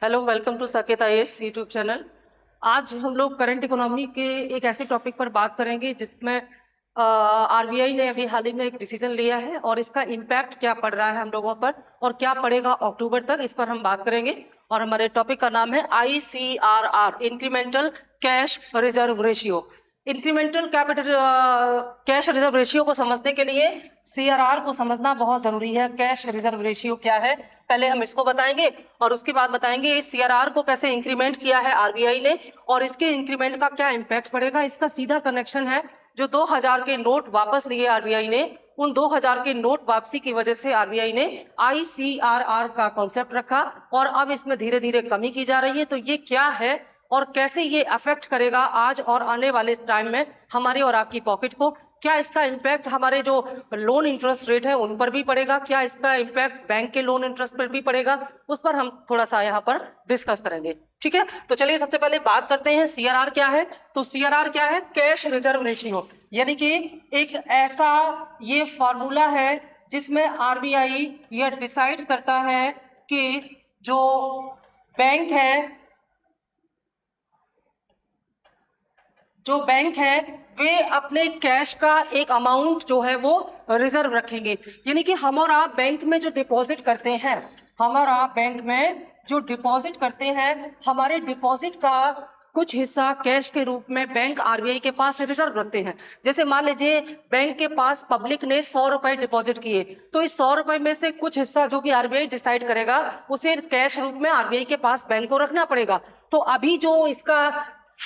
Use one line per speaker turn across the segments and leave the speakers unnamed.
Hello, welcome to Saket IAS YouTube channel. आज हम लोग करंट इकोनॉमी के एक ऐसे टॉपिक पर बात करेंगे जिसमें आरबीआई ने अभी हाल ही में एक डिसीजन लिया है और इसका इम्पैक्ट क्या पड़ रहा है हम लोगों पर और क्या पड़ेगा अक्टूबर तक, इस पर हम बात करेंगे। और हमारे टॉपिक का नाम है ICRR, incremental cash reserve ratio. Incremental capital cash reserve ratio को समझने के लिए CRR को समझना बहुत जरूरी है। कैश रिजर्व रेशियो क्या है, पहले हम इसको बताएंगे और उसके बाद बताएंगे इस CRR को कैसे इंक्रीमेंट किया है आरबीआई ने और इसके इंक्रीमेंट का क्या इम्पैक्ट पड़ेगा। इसका सीधा कनेक्शन है जो 2000 के नोट वापस लिए आरबीआई ने, उन 2000 के नोट वापसी की वजह से आरबीआई ने ICRR का कॉन्सेप्ट रखा और अब इसमें धीरे धीरे कमी की जा रही है। तो ये क्या है और कैसे ये अफेक्ट करेगा आज और आने वाले टाइम में हमारे और आपकी पॉकेट को, क्या इसका इम्पैक्ट हमारे जो लोन इंटरेस्ट रेट है उन पर भी पड़ेगा, क्या इसका इम्पैक्ट बैंक के लोन इंटरेस्ट पर भी पड़ेगा, उस पर हम थोड़ा सा यहाँ पर डिस्कस करेंगे। ठीक है, तो चलिए सबसे पहले बात करते हैं CRR क्या है। तो CRR क्या है? कैश रिजर्व रेशियो, यानी कि एक ऐसा ये फॉर्मूला है जिसमें आरबीआई यह डिसाइड करता है कि जो बैंक है वे अपने कैश का एक अमाउंट जो है वो रिजर्व रखेंगे। यानी कि हम और आप बैंक में जो डिपॉजिट करते हैं, हमारे डिपॉजिट का कुछ हिस्सा कैश के रूप में बैंक आरबीआई के पास रिजर्व रखते हैं। जैसे मान लीजिए बैंक के पास पब्लिक ने 100 रुपए डिपॉजिट किए, तो इस 100 रुपए में से कुछ हिस्सा जो कि आरबीआई डिसाइड करेगा उसे कैश रूप में आरबीआई के पास बैंक को रखना पड़ेगा। तो अभी जो इसका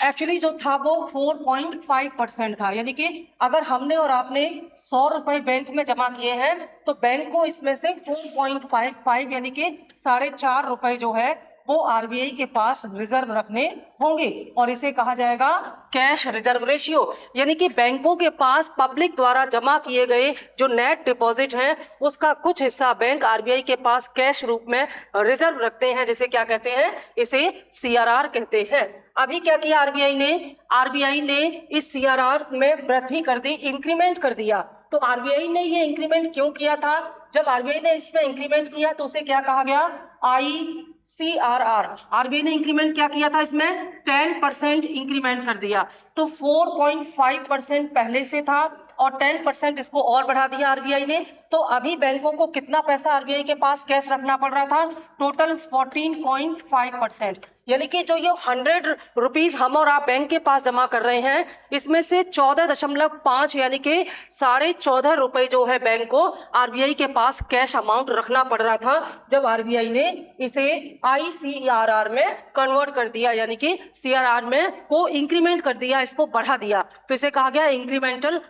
एक्चुअली जो था वो 4.5% था, यानी कि अगर हमने और आपने 100 रुपए बैंक में जमा किए हैं तो बैंक को इसमें से 4.55 यानी कि 4.5 रुपए जो है वो आरबीआई के पास रिजर्व रखने होंगे और इसे कहा जाएगा कैश रिजर्व रेशियो। यानी कि बैंकों के पास पब्लिक द्वारा जमा किए गए जो नेट डिपॉजिट है उसका कुछ हिस्सा बैंक आरबीआई के पास कैश रूप में रिजर्व रखते हैं, जिसे क्या कहते हैं, इसे CRR कहते हैं। अभी क्या किया आरबीआई ने इस CRR में वृद्धि कर दी, इंक्रीमेंट कर दिया। तो आरबीआई ने ये इंक्रीमेंट क्यों किया था? जब आरबीआई ने इसमें इंक्रीमेंट किया तो उसे क्या कहा गया? ICRR। आरबीआई ने इंक्रीमेंट क्या किया था? इसमें 10% इंक्रीमेंट कर दिया। तो 4.5% पहले से था और 10% इसको और बढ़ा दिया आरबीआई ने। तो अभी बैंकों को कितना पैसा आरबीआई के पास कैश रखना पड़ रहा था? टोटल 14.5%। यानी कि जो ये 100 रुपीज हम और आप बैंक के पास जमा कर रहे हैं, इसमें से 14.5 यानी कि 14.5 रुपए जो है बैंक को आरबीआई के पास कैश अमाउंट रखना पड़ रहा था जब आरबीआई ने इसे ICRR में कन्वर्ट कर दिया, यानी कि CRR में को इंक्रीमेंट कर दिया, इसको बढ़ा दिया। तो इसे कहा गया इंक्रीमेंटल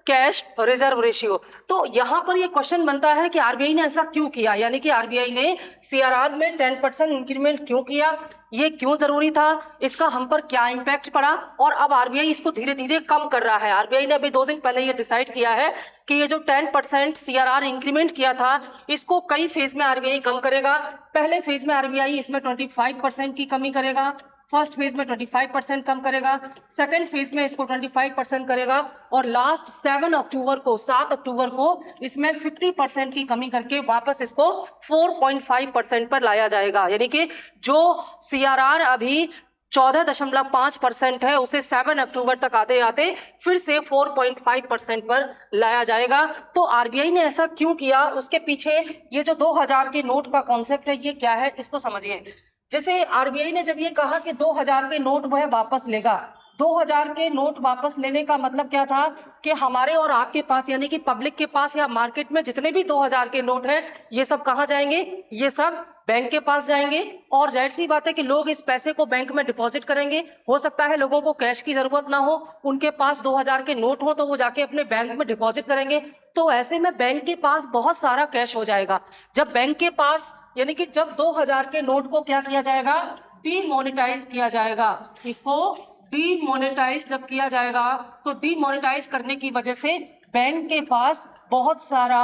कैश रिजर्व रेशियो। तो यहां पर ये क्वेश्चन बनता है कि आरबीआई ने ऐसा क्यों किया, यानी कि आरबीआई ने CRR में 10% इंक्रीमेंट क्यों किया, ये क्यों जरूरी था, इसका हम पर क्या इंपैक्ट पड़ा और अब आरबीआई इसको धीरे धीरे कम कर रहा है। आरबीआई ने अभी 2 दिन पहले ये डिसाइड किया है कि ये जो 10% CRR इंक्रीमेंट किया था इसको कई फेज में आरबीआई कम करेगा। पहले फेज में आरबीआई इसमें 25% की कमी करेगा, फर्स्ट फेज में 25% कम करेगा, सेकंड फेज में इसको 25% करेगा और लास्ट 7 अक्टूबर को इसमें 50% की कमी करके वापस इसको 4.5% पर लाया जाएगा। यानी कि जो CRR अभी 14.5% है उसे 7 अक्टूबर तक आते आते फिर से 4.5% पर लाया जाएगा। तो आरबीआई ने ऐसा क्यों किया, उसके पीछे ये जो 2000 के नोट का कॉन्सेप्ट है ये क्या है, इसको समझिए। जैसे आरबीआई ने जब ये कहा कि 2000 के नोट वह वापस लेगा, 2000 के नोट वापस लेने का मतलब क्या था कि हमारे और आपके पास यानी कि पब्लिक के पास या मार्केट में जितने भी 2000 के नोट हैं ये सब कहां जाएंगे? ये सब बैंक के पास जाएंगे और जाहिर सी बात है कि लोग इस पैसे को बैंक में डिपॉजिट करेंगे। हो सकता है लोगों को कैश की जरूरत ना हो, उनके पास 2000 के नोट हो तो वो जाके अपने बैंक में डिपॉजिट करेंगे। तो ऐसे में बैंक के पास बहुत सारा कैश हो जाएगा। जब बैंक के पास यानी कि जब 2000 के नोट को क्या किया जाएगा? डीमोनेटाइज किया जाएगा। इसको डीमोनेटाइज जब किया जाएगा तो डीमोनेटाइज करने की वजह से बैंक के पास बहुत सारा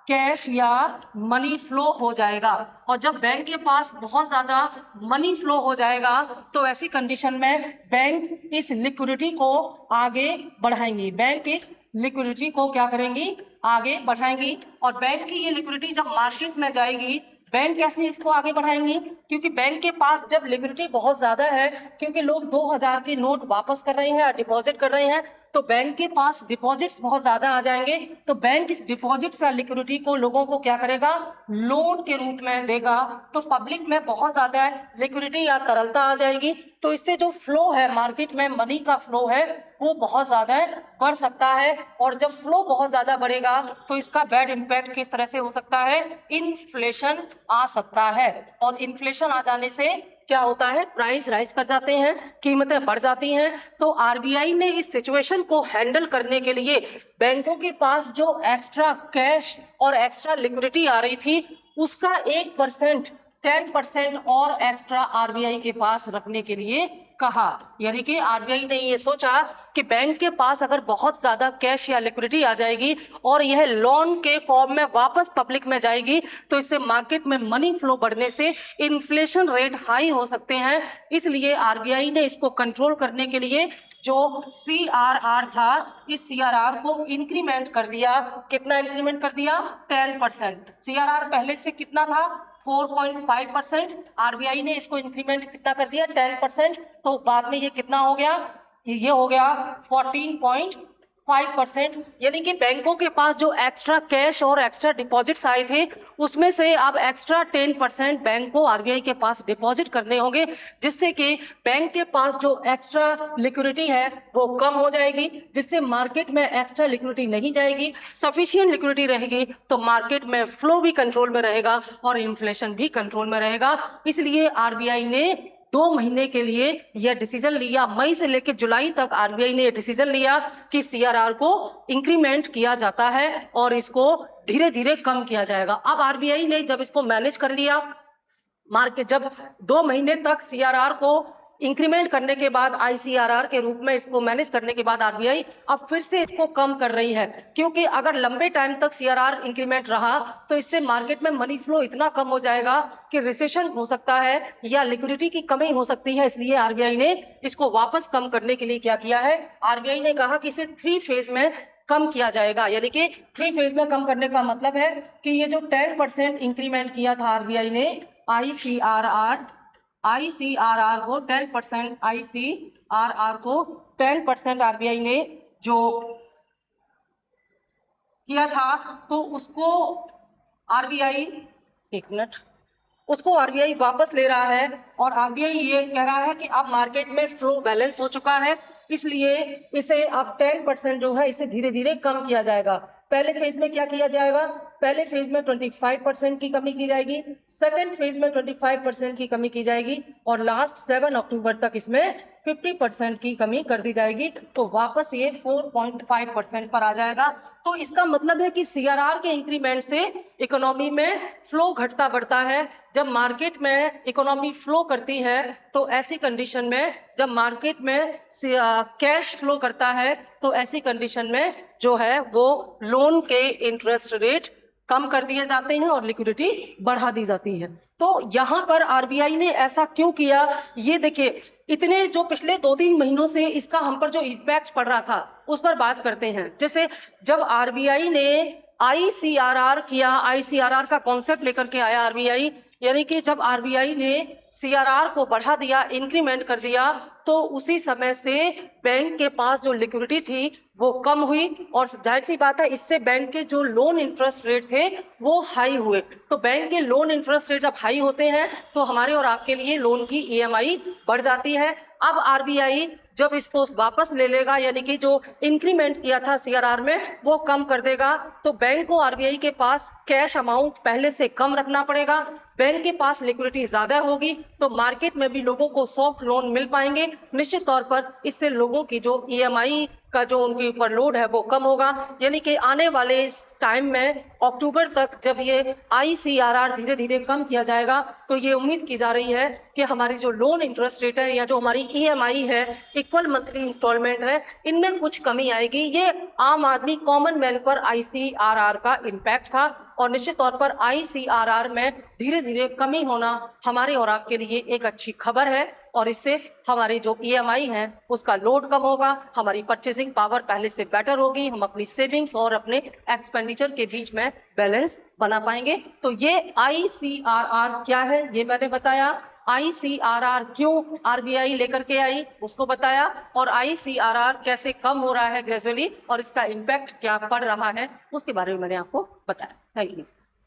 कैश या मनी फ्लो हो जाएगा और जब बैंक के पास बहुत ज्यादा मनी फ्लो हो जाएगा तो ऐसी कंडीशन में बैंक इस लिक्विडिटी को आगे बढ़ाएंगी, बैंक इस लिक्विडिटी को क्या करेंगी? आगे बढ़ाएंगी और बैंक की ये लिक्विडिटी जब मार्केट में जाएगी, बैंक कैसे इसको आगे बढ़ाएंगे, क्योंकि बैंक के पास जब लिक्विडिटी बहुत ज्यादा है, क्योंकि लोग 2000 के नोट वापस कर रहे हैं, डिपॉजिट कर रहे हैं, तो बैंक के पास डिपॉजिट्स बहुत ज्यादा आ जाएंगे। तो बैंक इस डिपॉजिट्स या लिक्विडिटी को लोगों को क्या करेगा, लोन के रूप में देगा। तो पब्लिक में बहुत ज्यादा लिक्विडिटी या तरलता आ जाएगी, तो इससे जो फ्लो है मार्केट में, मनी का फ्लो है, वो बहुत ज्यादा बढ़ सकता है। और जब फ्लो बहुत ज्यादा बढ़ेगा तो इसका बैड इम्पैक्ट किस तरह से हो सकता है, इन्फ्लेशन आ सकता है। और इन्फ्लेशन आ जाने से क्या होता है, प्राइस राइज कर जाते हैं, कीमतें बढ़ जाती हैं। तो आरबीआई ने इस सिचुएशन को हैंडल करने के लिए बैंकों के पास जो एक्स्ट्रा कैश और एक्स्ट्रा लिक्विडिटी आ रही थी, उसका 1% 10% और एक्स्ट्रा आरबीआई के पास रखने के लिए कहा। यानी कि आरबीआई ने ये सोचा कि बैंक के पास अगर बहुत ज्यादा कैश या लिक्विडिटी आ जाएगी और यह लोन के फॉर्म में वापस पब्लिक में जाएगी, तो इससे मार्केट में मनी फ्लो बढ़ने से इन्फ्लेशन रेट हाई हो सकते हैं। इसलिए आरबीआई ने इसको कंट्रोल करने के लिए जो सीआरआर था, इस सीआरआर को इंक्रीमेंट कर दिया। कितना इंक्रीमेंट कर दिया, 10%। सीआरआर पहले से कितना था, 4.5%। आरबीआई ने इसको इंक्रीमेंट कितना कर दिया, 10%। तो बाद में ये कितना हो गया, ये हो गया 14.5%। यानी कि बैंकों के पास जो एक्स्ट्रा कैश और एक्स्ट्रा डिपॉजिट्स आए थे, उसमें से अब एक्स्ट्रा 10% बैंक को आरबीआई के पास डिपॉजिट करने होंगे, जिससे कि बैंक के पास जो एक्स्ट्रा लिक्विडिटी है वो कम हो जाएगी, जिससे मार्केट में एक्स्ट्रा लिक्विडिटी नहीं जाएगी, सफिशिएंट लिक्विडिटी रहेगी, तो मार्केट में फ्लो भी कंट्रोल में रहेगा और इन्फ्लेशन भी कंट्रोल में रहेगा। इसलिए आरबीआई ने 2 महीने के लिए यह डिसीजन लिया, मई से लेकर जुलाई तक आरबीआई ने यह डिसीजन लिया कि सीआरआर को इंक्रीमेंट किया जाता है और इसको धीरे धीरे कम किया जाएगा। अब आरबीआई ने जब इसको मैनेज कर लिया, मार्केट जब 2 महीने तक सीआरआर को इंक्रीमेंट करने के बाद, आईसीआरआर के रूप में इसको मैनेज करने के बाद, आरबीआई अब फिर से इसको कम कर रही है, क्योंकि अगर लंबे टाइम तक सीआरआर इंक्रीमेंट रहा तो इससे मार्केट में मनी फ्लो इतना कम हो जाएगा कि रिसेशन हो सकता है या लिक्विडिटी की कमी हो सकती है। इसलिए आरबीआई ने इसको वापस कम करने के लिए क्या किया है, आरबीआई ने कहा कि इसे 3 फेज में कम किया जाएगा। यानी कि 3 फेज में कम करने का मतलब है कि ये जो 10% इंक्रीमेंट किया था आरबीआई ने, आईसीआरआर को 10%, आईसीआरआर को 10% आरबीआई ने जो किया था, तो उसको आरबीआई, एक मिनट, उसको आरबीआई वापस ले रहा है। और आरबीआई ये कह रहा है कि अब मार्केट में फ्लो बैलेंस हो चुका है, इसलिए इसे अब 10% जो है इसे धीरे धीरे कम किया जाएगा। पहले फेज में क्या किया जाएगा, पहले फेज में 25% की कमी की जाएगी, सेकेंड फेज में 25% की कमी की जाएगी, और लास्ट 7 अक्टूबर तक इसमें 50% की कमी कर दी जाएगी। तो वापस ये 4.5% पर आ जाएगा। तो इसका मतलब है कि सीआरआर के इंक्रीमेंट से इकोनॉमी में फ्लो घटता बढ़ता है। जब मार्केट में इकोनॉमी फ्लो करती है तो ऐसी कंडीशन में, जब मार्केट में कैश फ्लो करता है तो ऐसी कंडीशन में जो है वो लोन के इंटरेस्ट रेट कम कर दिए जाते हैं और लिक्विडिटी बढ़ा दी जाती है। तो यहाँ पर आरबीआई ने ऐसा क्यों किया, ये देखिए, इतने जो पिछले 2-3 महीनों से इसका हम पर जो इम्पैक्ट पड़ रहा था उस पर बात करते हैं। जैसे जब आरबीआई ने आईसीआरआर किया, आईसीआरआर का कॉन्सेप्ट लेकर के आया आरबीआई, यानी कि जब आरबीआई ने सीआरआर को बढ़ा दिया, इंक्रीमेंट कर दिया, तो उसी समय से बैंक के पास जो लिक्विडिटी थी वो कम हुई, और जाहिर सी बात है इससे बैंक के जो लोन इंटरेस्ट रेट थे वो हाई हुए। तो बैंक के लोन इंटरेस्ट रेट जब हाई होते हैं तो हमारे और आपके लिए लोन की ईएमआई बढ़ जाती है। अब आरबीआई जब इसको वापस ले लेगा, यानी कि जो इंक्रीमेंट किया था सीआरआर में वो कम कर देगा, तो बैंक को आरबीआई के पास कैश अमाउंट पहले से कम रखना पड़ेगा, बैंक के पास लिक्विडिटी ज्यादा होगी, तो मार्केट में भी लोगों को सॉफ्ट लोन मिल पाएंगे। निश्चित तौर पर इससे लोगों की जो ईएमआई का जो उनके ऊपर लोड है वो कम होगा। यानी कि आने वाले टाइम में अक्टूबर तक जब ये आईसीआरआर धीरे धीरे कम किया जाएगा, तो ये उम्मीद की जा रही है कि हमारी जो लोन इंटरेस्ट रेट है या जो हमारी ईएमआई है, इक्वल मंथली इंस्टॉलमेंट है, इनमें कुछ कमी आएगी। ये आम आदमी, कॉमन मैन पर आईसीआरआर का इम्पैक्ट था, और निश्चित तौर पर आईसीआरआर में धीरे धीरे कमी होना हमारे और आपके लिए एक अच्छी खबर है। और इससे हमारे जो EMI है उसका लोड कम होगा, हमारी परचेसिंग पावर पहले से बेटर होगी, हम अपनी सेविंग्स और अपने एक्सपेंडिचर के बीच में बैलेंस बना पाएंगे। तो ये ICRR क्या है ये मैंने बताया, ICRR क्यों RBI लेकर के आई उसको बताया, और ICRR कैसे कम हो रहा है ग्रेजुअली और इसका इम्पैक्ट क्या पड़ रहा है उसके बारे में मैंने आपको बताया। Thank you.